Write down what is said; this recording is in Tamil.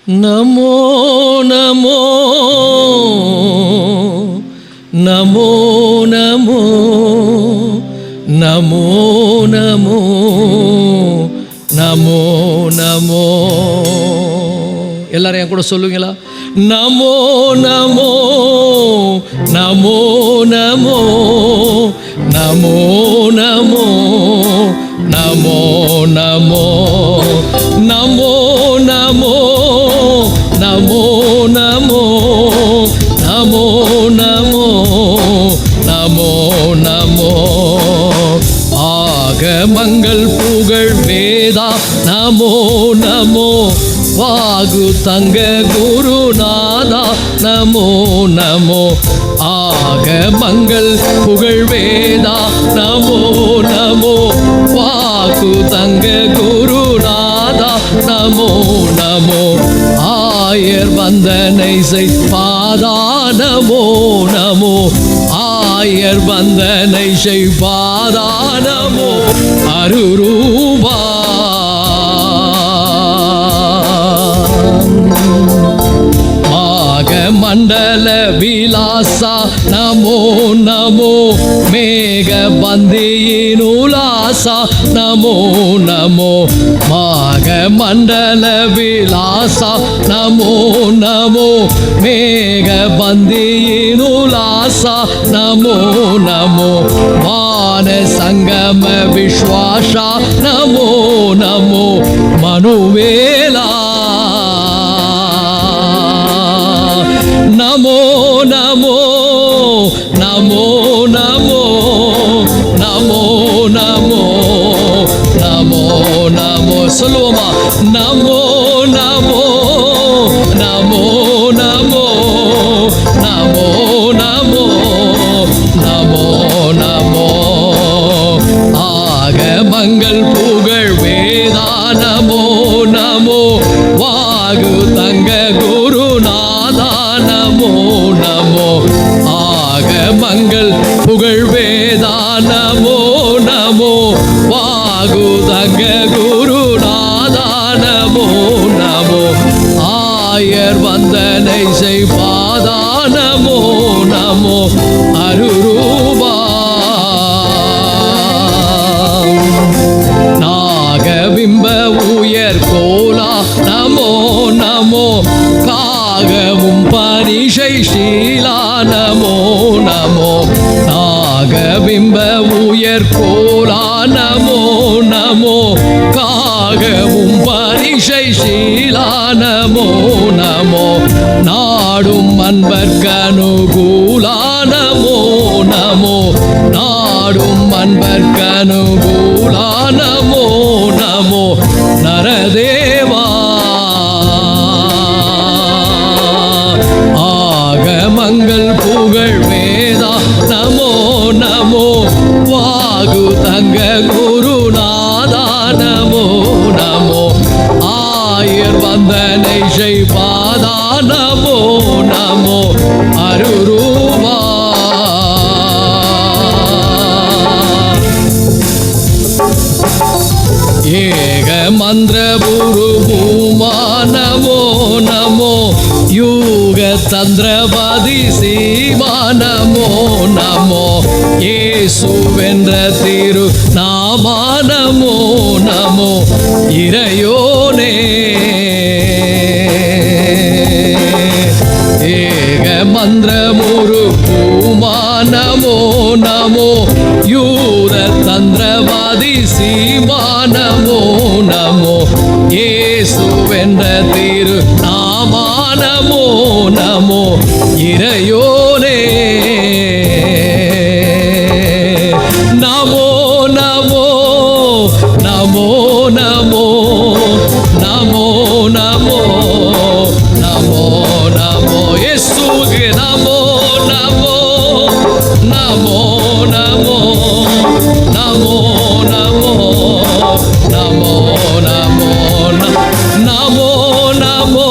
நமோ நமோ நமோ நமோ நமோ நமோ நமோ நமோ. எல்லாரும் என் கூட சொல்லுவீங்களா? நமோ நமோ நமோ நமோ நமோ நமோ நமோ நமோ நமோ நமோ நமோ நமோ நமோ நமோ நமோ நமோ. ஆகமங்கள் புகழ் வேதா நமோ நமோ. வாகு தங்க குருநாதா நமோ நமோ. ஆகமங்கள் புகழ் வேதா நமோ நமோ. வாகு தங்க குருநாதா நமோ நமோ. ஆயர் வந்தனை செய்பாதா நமோ நமோ. ஆயர் வந்தனை செய்பாதா நமோ. அருரூபா மண்டல விலாசா நமோ நமோ. மேக பந்தியின் உலாசா நமோ நமோ. மாக மண்டல விலாசா நமோ நமோ. மேக பந்தியின் உலாசா நமோ நமோ. வான சங்கம விஸ்வாசா நமோ நமோ. மனுவேலா நமோ நமோ நமோ நமோ நமோ நமோ நமோ நமோ. சொல்லுவோமா? நமோ நமோ நமோ நமோ நமோ நமோ நமோ நமோ. ஆகமங்கள் புகழ் வேதா நமோ நமோ. வாகு தங்க குருநாதா நமோ நமோ. ஆகமங்கள் புகழ் வேதா நமோ நமோ. வாகு தங்க குருநாதா நமோ நமோ. ஆயர் வந்தனை செய்பாதா நமோ நமோ. அருரூபா நாகபிம்ப உயர் கோலா நமோ நமோ. காகவும் பரிசை ஷீலா நமோ நமோ. நாகபிம்ப உயர் கோலா நமோ நமோ. காகவும் பரிசை ஷீலா நமோ நமோ. நாடும் அன்பர்கனுகூலா நமோ நமோ. நாடும் அன்பர்கனுகூலா நமோ நமோ. நரதேவா ஆகமங்கள் புகழ் வேதா நமோ நமோ. வாகு தங்க குருநாதா நமோ நமோ. ஆயர் வந்தனை செய்பாதா நமோ நமோ. அருரூபா ஏக மந்திர குரு பூமா நமோ நமோ. யூக தந்திரபதி சீமா நமோ நமோ. இயேசுவென்ற திரு நாமா நமோ நமோ. இறையோனே ஏக மந்திர முரு பூமா நமோ நமோ. யூத தந்திரவாதி சீமா நமோ நமோ. இயேசுவென்ற திரு நாமா நமோ நமோ. இறையோனே நமோ நமோ நமோ நமோ நமோ நமோ நமோ நமோ. இயேசுவே நமோ நமோ நமோ நமோ நமோ நமோ நமோ நமோ நமோ நமோ